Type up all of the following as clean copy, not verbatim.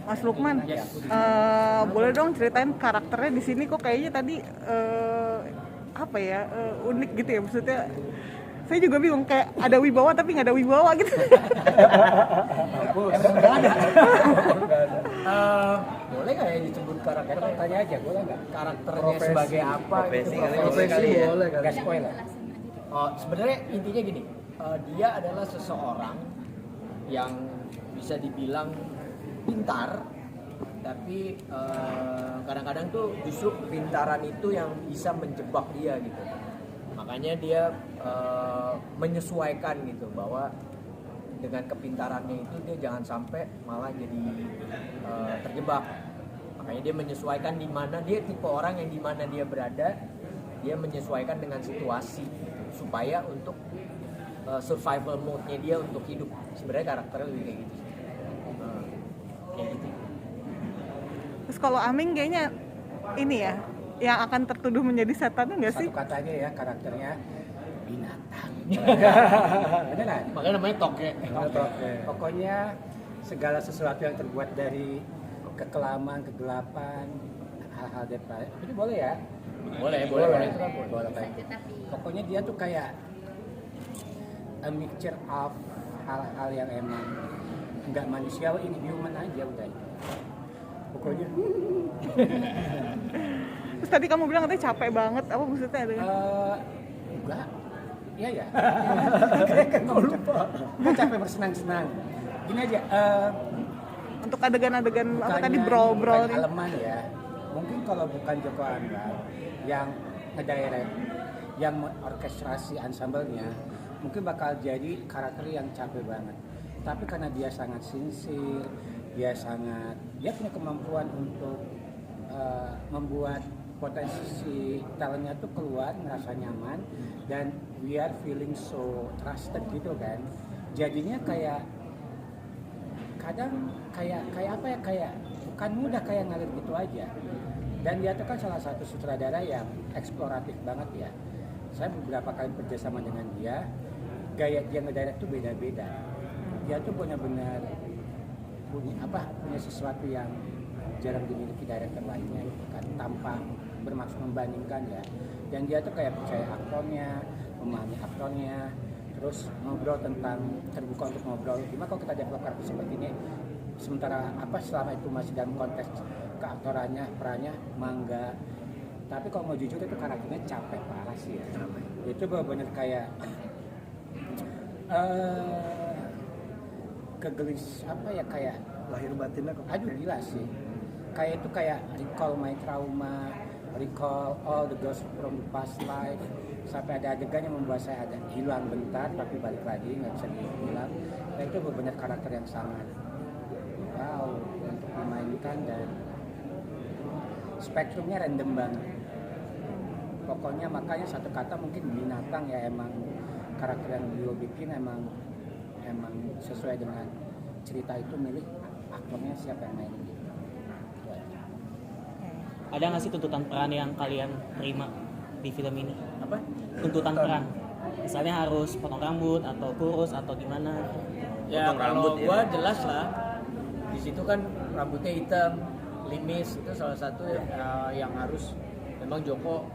Mas Lukman, boleh dong ceritain karakternya di sini kok kayaknya tadi unik gitu ya, maksudnya saya juga bingung, kayak ada wibawa tapi nggak ada wibawa gitu. Nggak ada. Boleh nggak ya disebut karakter? Tanya aja, boleh nggak? Karakternya profesi, sebagai apa? Profesi ya? Boleh nggak? Nggak spoiler. Sebenarnya intinya gini, dia adalah seseorang yang bisa dibilang pintar, tapi kadang-kadang tuh justru kepintaran itu yang bisa menjebak dia gitu. Makanya dia menyesuaikan gitu, bahwa dengan kepintarannya itu dia jangan sampai malah jadi terjebak. Makanya dia menyesuaikan di mana dia, tipe orang yang di mana dia berada, dia menyesuaikan dengan situasi gitu, supaya untuk survival mode-nya dia untuk hidup. Sebenarnya karakternya lebih kayak gitu. Kayak gitu. Terus kalau Aming kayaknya ini ya, yang akan tertuduh menjadi setan nggak sih? Satu katanya ya, karakternya binatang. Beneran? Makanya namanya toke. Pokoknya segala sesuatu yang terbuat dari kekelaman, kegelapan, hal-hal depresi. Ini boleh ya? Boleh itu kan boleh. Pokoknya dia tuh kayak a mixture of hal-hal yang emang nggak manusiawi, inhuman aja udah. Pokoknya. Terus tadi kamu bilang katanya capek banget, apa maksudnya? Enggak. Iya ya. Kan lupa. Kan capek bersenang-senang. Gini aja. Untuk adegan-adegan apa tadi, brawl-brawl nih? Aleman ya. Mungkin kalau bukan Joko Anwar yang ngedirect, yang orkestrasi ensemble-nya, mungkin bakal jadi karakter yang capek banget. Tapi karena dia sangat sincere, dia punya kemampuan untuk membuat potensi talentnya tuh keluar, merasa nyaman, dan we are feeling so trusted gitu kan. Jadinya kayak kadang kayak apa ya, kayak bukan mudah, kayak ngalir gitu aja. Dan dia tuh kan salah satu sutradara yang eksploratif banget ya. Saya beberapa kali kerjasama dengan dia, gaya dia ngedirect tuh beda-beda. Dia tuh benar-benar punya sesuatu yang jarang dimiliki director lainnya gitu kan, tanpa bermaksud membandingkan ya. Dan dia tuh kayak percaya aktornya, memahami aktornya, terus ngobrol tentang, terbuka untuk ngobrol gimana kalau kita develop karakter seperti ini, sementara selama itu masih dalam konteks keaktorannya, perannya mangga. Tapi kalau mau jujur itu karakternya capek parah sih ya. Itu benar-benar kayak kegelis kayak lahir batinnya kok. Aduh gila sih. Kayak itu kayak recall my trauma, recall all the ghosts from the past life. Sampai ada adegan yang membuat saya ada hilang bentar tapi balik lagi, nggak bisa dihilang. Dan itu benar-benar karakter yang sangat wow untuk dimainkan, dan spektrumnya random banget. Pokoknya makanya satu kata mungkin binatang ya, emang karakter yang beliau bikin emang sesuai dengan cerita itu, milih aktornya siapa yang mainin gitu. Ada nggak sih tuntutan peran yang kalian terima di film ini? Apa? Tuntutan peran, misalnya harus potong rambut atau kurus atau gimana? Ya kalau gua jelas lah, di situ kan rambutnya hitam, limis, itu salah satu yang harus memang Joko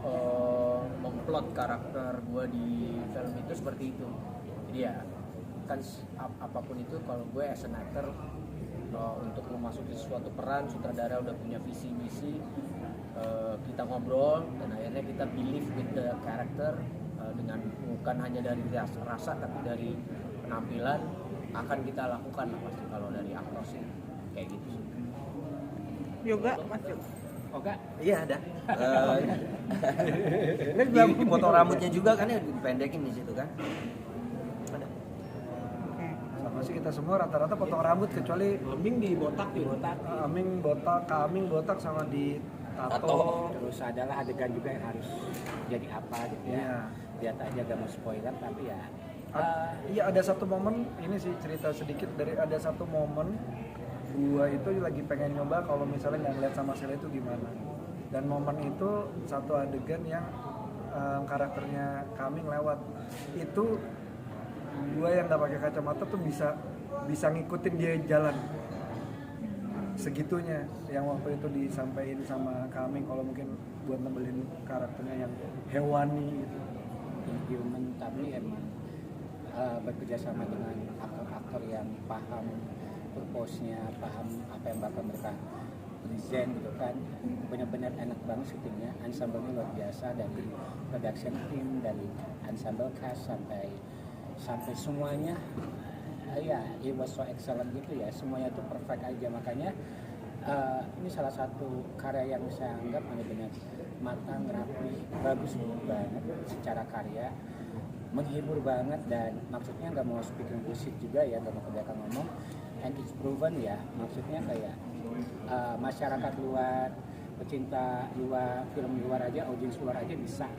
memplot karakter gua di film itu seperti itu. Jadi ya kan apapun itu, kalau gue as an actor, untuk memasuki suatu peran, sutradara udah punya visi misi, kita ngobrol dan akhirnya kita believe with the character, dengan bukan hanya dari rasa tapi dari penampilan akan kita lakukan lah pasti kalau dari aktor sih kayak gitu sih. Yoga, Mas Yoga. Oke. Iya ada. Di potong rambutnya juga kan ya, dipendekin di situ kan. Ada. Sama sih kita semua rata-rata potong rambut kecuali Aming di botak. Aming botak sama di tato. Terus adalah adegan juga yang harus jadi apa gitu ya. Iya. Lihat aja, gak mau spoiler tapi ya. Iya ada satu momen, ini sih cerita sedikit dari ada satu momen gua itu lagi pengen nyoba kalau misalnya nggak ngeliat sama Sheila itu gimana. Dan momen itu satu adegan yang karakternya Kaming lewat. Itu gua yang nggak pakai kacamata tuh bisa ngikutin dia jalan. segitunya yang waktu itu disampaikan sama kami kalau mungkin buat nebelin karakternya yang hewani gitu. Human, tapi emang bekerja sama dengan aktor-aktor yang paham purpose-nya, paham apa yang bakal mereka present gitu kan. Benar-benar enak banget syutingnya, ensemble-nya luar biasa, dari production team, dari ensemble cast sampai semuanya ya it was so excellent gitu ya, semuanya tuh perfect aja. Makanya ini salah satu karya yang saya anggap benar-benar matang, rapi, bagus banget secara karya, menghibur banget, dan maksudnya nggak mau speaking bullshit juga ya, nggak mau kebanyakan ngomong, and it's proven ya, maksudnya kayak masyarakat luar, pecinta luar, film luar aja, audiens luar aja bisa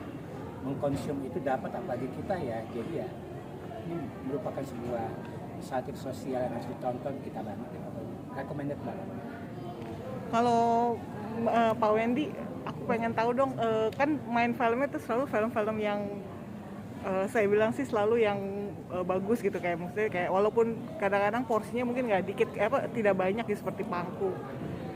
mengkonsum itu, dapat apalagi kita ya. Jadi ya ini merupakan sebuah satir sosial yang harus ditonton kita banget ya, recommended banget. Kalau Pak Wendy, aku pengen tahu dong, kan main filmnya tuh selalu film-film yang saya bilang sih selalu yang bagus gitu, kayak maksudnya kayak walaupun kadang-kadang porsinya mungkin nggak dikit, tidak banyak ya, seperti Pangku.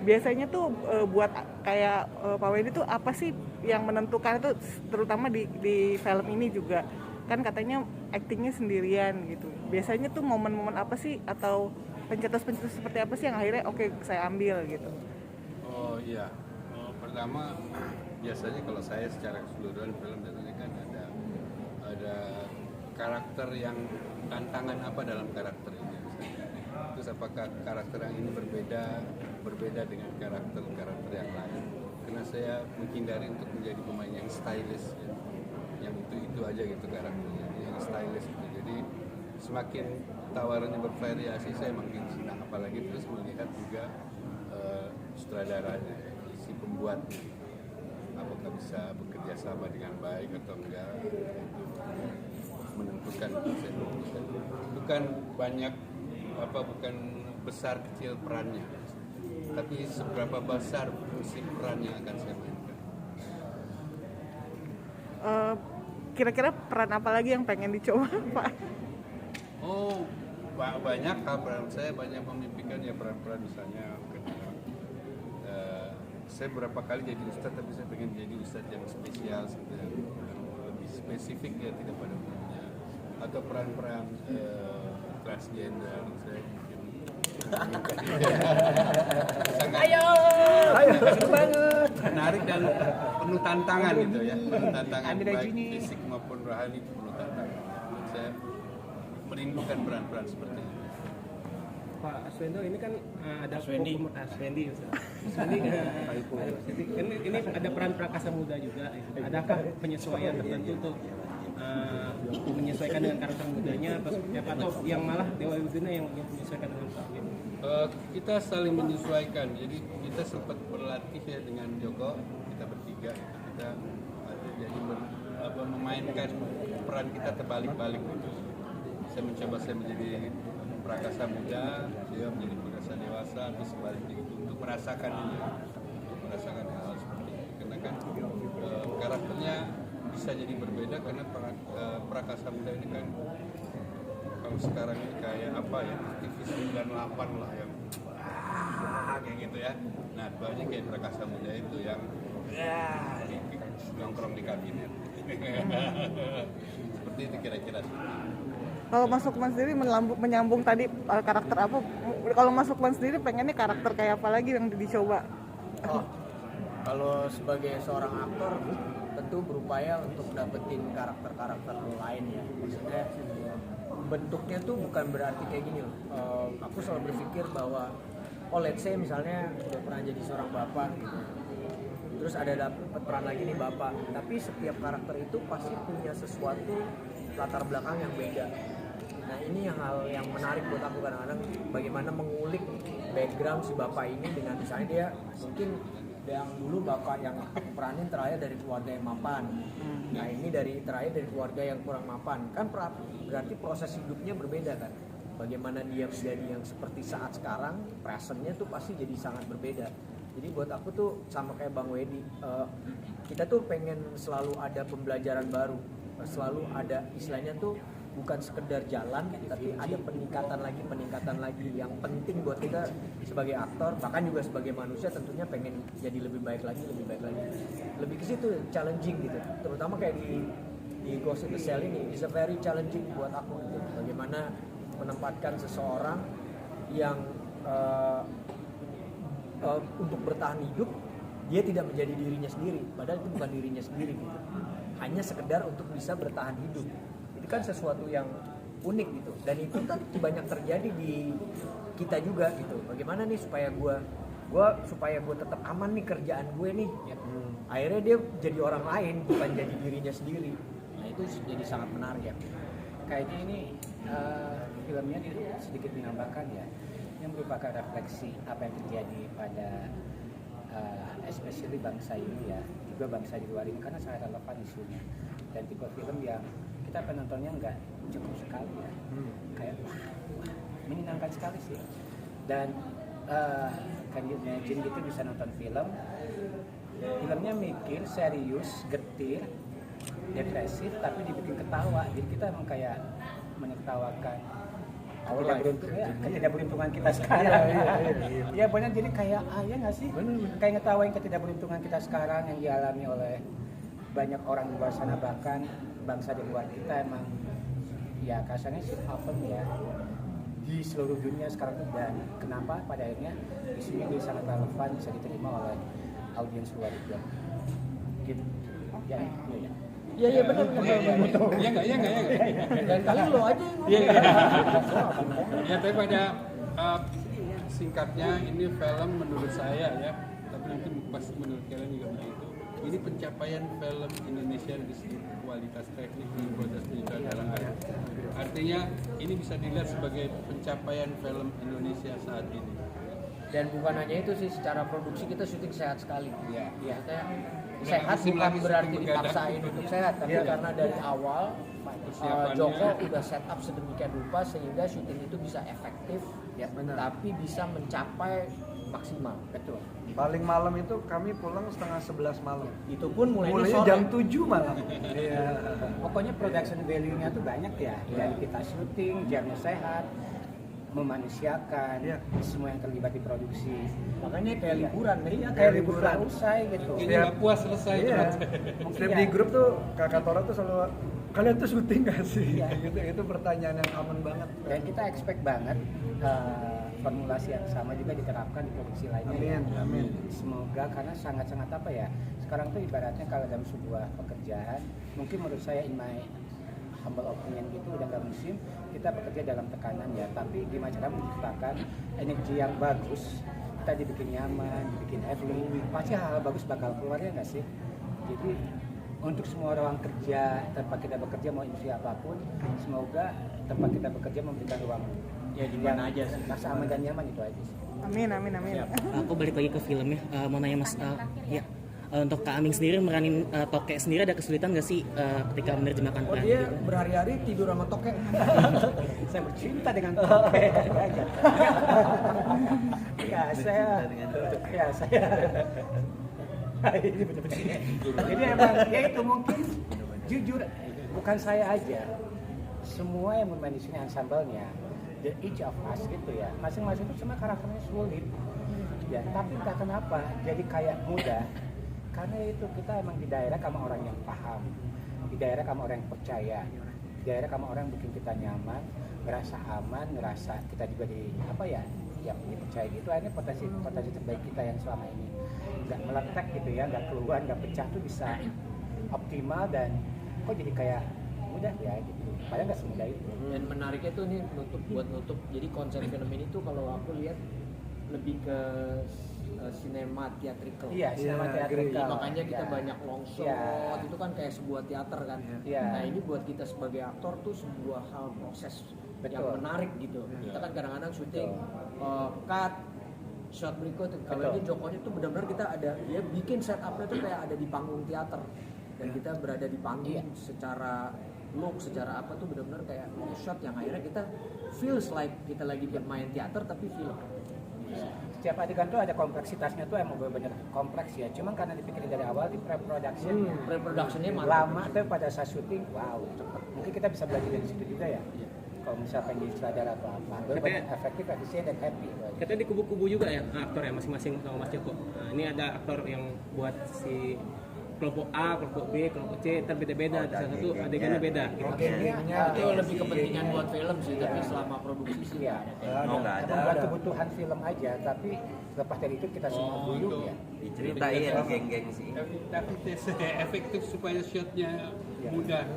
Biasanya tuh buat kayak Pak Wendy tuh apa sih yang menentukan itu, terutama di film ini juga kan katanya aktingnya sendirian gitu. Biasanya tuh momen-momen apa sih atau pencetus-pencetus seperti apa sih yang akhirnya oke, saya ambil gitu? Oh iya, pertama biasanya kalau saya secara keseluruhan film biasanya kan ada karakter yang tantangan apa dalam karakter ini. Terus apakah karakter yang ini berbeda dengan karakter yang lain? Karena saya menghindari untuk menjadi pemain yang stylish ya. Yang itu aja gitu karakternya, yang stylish gitu. Jadi semakin tawarannya bervariasi saya makin senang, apalagi terus melihat juga sutradaranya, si pembuat, apakah bisa bekerja sama dengan baik atau enggak, itu menentukan. Bukan banyak bukan besar kecil perannya, tapi seberapa besar fungsi peran yang akan saya mainkan. Kira-kira peran apa lagi yang pengen dicoba, Pak? Oh, banyak peran. Saya banyak memimpikan ya peran-peran, misalnya saya beberapa kali jadi ustadz, tapi saya pengen jadi ustadz yang spesial, lebih spesifik ya, tidak pada umumnya. Atau peran-peran transgender, saya mungkin Ayo banget, menarik dan penuh tantangan gitu ya, penuh tantangan baik fisik maupun rohani, penuh tantangan. Saya merindukan peran-peran seperti itu. Pak Aswendo, ini kan ada Aswendi. Ini ada peran Prakasa Muda juga. Adakah penyesuaian tertentu untuk menyesuaikan dengan karakter mudanya atau seperti apa, atau yang malah Dewa Yudina yang menyesuaikan dengan Pak? Kita saling menyesuaikan. Jadi kita sempat berlatih ya dengan Joko, kita bertiga kita jadi memainkan peran kita terbalik-balik gitu. Saya mencoba menjadi Prakasa Muda, dia menjadi Prakasa Dewasa, atau sebaliknya gitu, untuk merasakan hal seperti itu. Karena kan karakternya bisa jadi berbeda, karena Prakasa Muda ini kan kalau sekarang ini kayak apa ya, aktivis 98 lah yang kayak gitu ya. Nah, banyak kayak Prakasa Muda itu yang nongkrong di kabinet. Seperti itu kira-kira. Kalau Mas Lukman sendiri menyambung tadi karakter apa? Kalau Mas Lukman sendiri pengennya karakter kayak apa lagi yang dicoba? Kalau sebagai seorang aktor tentu berupaya untuk dapetin karakter-karakter lain ya. Maksudnya bentuknya tuh bukan berarti kayak gini loh. Aku selalu berpikir bahwa let's say misalnya udah pernah jadi seorang bapak gitu. Terus ada dapet peran lagi nih bapak, tapi setiap karakter itu pasti punya sesuatu latar belakang yang beda. Nah, ini hal yang menarik buat aku kadang-kadang, bagaimana mengulik background si bapak ini dengan misalnya dia mungkin yang dulu bapak yang aku peranin terakhir dari keluarga yang mapan. Nah, ini terakhir dari keluarga yang kurang mapan. Kan berarti proses hidupnya berbeda kan. Bagaimana dia menjadi yang seperti saat sekarang, presentnya tuh pasti jadi sangat berbeda. Jadi buat aku tuh sama kayak Bang Wedi, kita tuh pengen selalu ada pembelajaran baru, selalu ada istilahnya tuh bukan sekedar jalan, tapi ada peningkatan lagi yang penting buat kita sebagai aktor, bahkan juga sebagai manusia tentunya pengen jadi lebih baik lagi. Lebih ke situ challenging gitu, terutama kayak di Ghost in the Shell ini, is a very challenging buat aku gitu. Bagaimana menempatkan seseorang yang untuk bertahan hidup, dia tidak menjadi dirinya sendiri, padahal itu bukan dirinya sendiri gitu. Hanya sekedar untuk bisa bertahan hidup. Itu kan sesuatu yang unik gitu. Dan itu kan banyak terjadi di kita juga gitu. Bagaimana nih supaya gue tetap aman nih kerjaan gue nih. Akhirnya dia jadi orang lain, bukan jadi dirinya sendiri. Nah itu jadi sangat menarik ya. Kayaknya ini filmnya sedikit menambahkan ya, yang merupakan refleksi apa yang terjadi pada especially bangsa ini ya, juga bangsa di luar ini, karena sangat relevan isunya. Dan tipe film yang kita penontonnya nggak cukup sekali ya, kayak wah, menyenangkan sekali sih. Dan can you imagine gitu bisa nonton filmnya mikir, serius, getir, depresif, tapi dibikin ketawa. Jadi kita emang kayak menertawakan ketidakberuntungan kita sekarang. Iya benar, jadi kayak ya nggak sih? Kayak ngetawain ketidakberuntungan kita sekarang yang dialami oleh banyak orang di luar sana, bahkan bangsa di luar kita. Emang ya kasarnya shit happen ya di seluruh dunia sekarang. Dan kenapa pada akhirnya isunya dia sangat relevan, bisa diterima oleh audiens luar juga gitu. Iya benar. Iya enggak. Dan kali lo aja yang ngomong. Ya, tapi pada singkatnya ini film menurut saya ya, tapi nanti pasti menurut kalian juga begitu. Ini pencapaian film Indonesia dari segi kualitas teknik di kualitas penyutradaraan. Artinya ini bisa dilihat sebagai pencapaian film Indonesia saat ini. Dan bukan hanya itu sih, secara produksi kita syuting sehat sekali. Iya. Sehat bukan berarti dipaksain untuk sehat, tapi karena dari awal Joko udah set up sedemikian rupa sehingga syuting itu bisa efektif, tapi bisa mencapai maksimal. Betul. Paling malam itu kami pulang setengah 11 malam. Itu pun mulainya Mulainya sore. jam 7 malam. Iya. Pokoknya production value-nya tuh banyak ya. Dari kita syuting, jamnya sehat, memanusiakan, semua yang terlibat di produksi. Makanya kayak liburan nih. Iya, kayak liburan usai gitu. Ini nggak puas selesai. Iya. Setiap di grup tuh kakak Tora tuh selalu, kalian tuh syuting gak sih? Iya. Gitu, itu pertanyaan yang common banget. Dan kita expect banget formulasi yang sama juga diterapkan di produksi lainnya. Amin. Semoga, karena sangat-sangat apa ya, sekarang tuh ibaratnya kalau dalam sebuah pekerjaan, mungkin menurut saya in my humble opinion gitu, udah nggak musim kita bekerja dalam tekanan ya, tapi gimana cara menciptakan energi yang bagus, kita dibikin nyaman, dibikin happy, pasti hal-hal bagus bakal keluar ya nggak sih? Jadi untuk semua ruang kerja, tempat kita bekerja mau industri apapun, semoga tempat kita bekerja memberikan ruang Ya gimana aja sih. rasa aman dan nyaman, itu aja sih. Amin. Aku balik lagi ke filmnya, mau nanya Mas, ya untuk Kak Aming sendiri meranin Toke sendiri ada kesulitan nggak sih ketika menerjemahkan Oh peran? dia gitu? berhari-hari tidur sama Toke. Saya bercinta dengan Toke. saya ini betul-betul. Jadi emang ya itu mungkin jujur bukan saya aja, semua yang bermain di sini ensemble-nya, the each of us gitu ya, masing-masing itu semua karakternya sulit ya, tapi entah kenapa jadi kayak mudah, karena itu kita emang di daerah sama orang yang paham, di daerah sama orang yang percaya, di daerah sama orang yang bikin kita nyaman, ngerasa aman, ngerasa kita juga di apa ya, yang dipercaya gitu. Akhirnya potensi terbaik kita yang selama ini nggak meletek gitu ya, nggak keluar, nggak pecah tuh bisa optimal, dan kok jadi kayak mudah ya gitu, padahal nggak semudah itu. Dan menariknya tuh nih buat nutup, jadi konsep film ini tuh kalau aku lihat lebih ke sinema theatrical. Iya, sinema theatrical. Makanya kita Ya. banyak long shot, Ya. itu kan kayak sebuah teater kan. Iya. Nah ini buat kita sebagai aktor tuh sebuah hal proses yang Betul. menarik gitu. Kita kan kadang-kadang syuting cut shot berikut. Kalau Betul. ini Jokonya tuh benar-benar kita ada, dia bikin setupnya tuh kayak ada di panggung teater, dan kita berada di panggung secara look, secara apa tuh benar-benar kayak shot yang akhirnya kita feels like kita lagi bermain teater tapi film. setiap adegan tuh ada kompleksitasnya tuh emang benar-benar kompleks ya. Cuma karena dipikirin dari awal di pre-production Pre-productionnya mantap. lama tuh pada saat syuting, wow cepet. Mungkin kita bisa belajar dari situ juga ya. Kalau misalnya pengen jadi sutradara atau apa, benar-benar efektif, efisien dan happy. Katanya di kubu-kubu juga ya aktor ya masing-masing sama Mas Joko. Nah, ini ada aktor yang buat si kelompok A, kelompok B, kelompok C, ntar beda-beda. Di salah satu adegannya beda. Gitu. Itu lebih kepentingan buat film sih, tapi selama produksi sih Iya. Oh, nggak ada. Emang buat kebutuhan film aja, tapi lepas dari itu kita semua guyup ya. Diceritain geng-geng sih. Tapi efektif supaya shotnya mudah.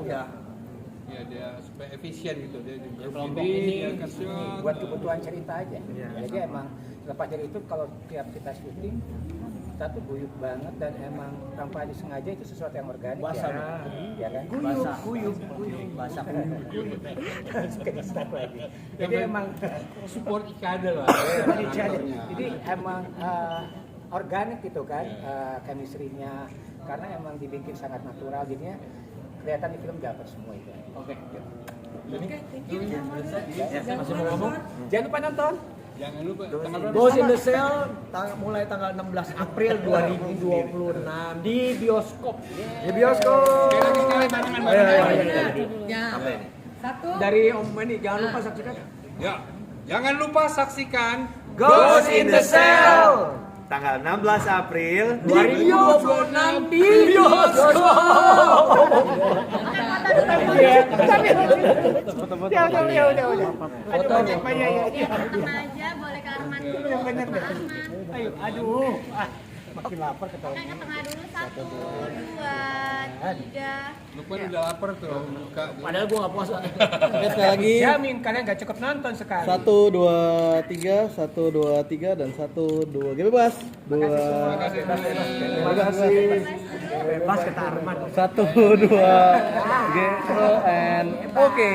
Ya dia supaya efisien gitu dia di grup kelompok ini ini dia ke shot. Buat kebutuhan cerita aja. Jadi emang lepas dari itu kalau tiap kita syuting kita tuh guyup banget dan emang tanpa disengaja itu sesuatu yang organik Basah, ya kan? Basah. Guyup. Basah. Kayak start lagi. Jadi emang Support Ikada lah. jadi emang organik gitu kan chemistry-nya karena emang dibikin sangat natural jadinya kelihatan di film dapat semua itu. Oke. Masih mau ngomong? Jangan lupa nonton. Jangan lupa tanggal berapa? Ghost in the Shell mulai tanggal 16 April 2026 di bioskop. Di bioskop. Sekali barengan. Apa ini? Dari Om Benny jangan lupa saksikan. Ya, jangan lupa saksikan Ghost in the Shell tanggal 16 April 2026 di bioskop. Udah. Foto Banyak. Remaja boleh ke Arman dulu. Ayo, aduh. Makin lapar ketawa. Ke tengah dulu 1, 2, 3. Lukman udah lapar tuh buka. Padahal gua nggak puasa. Sekali lagi. Jamin kalian gak cukup nonton sekali. 1, 2, 3, 1, 2, 3 dan 1, 2. Oke, bebas. 2. Terima kasih. Bebas kata Arman. 1, 2. Get and oke.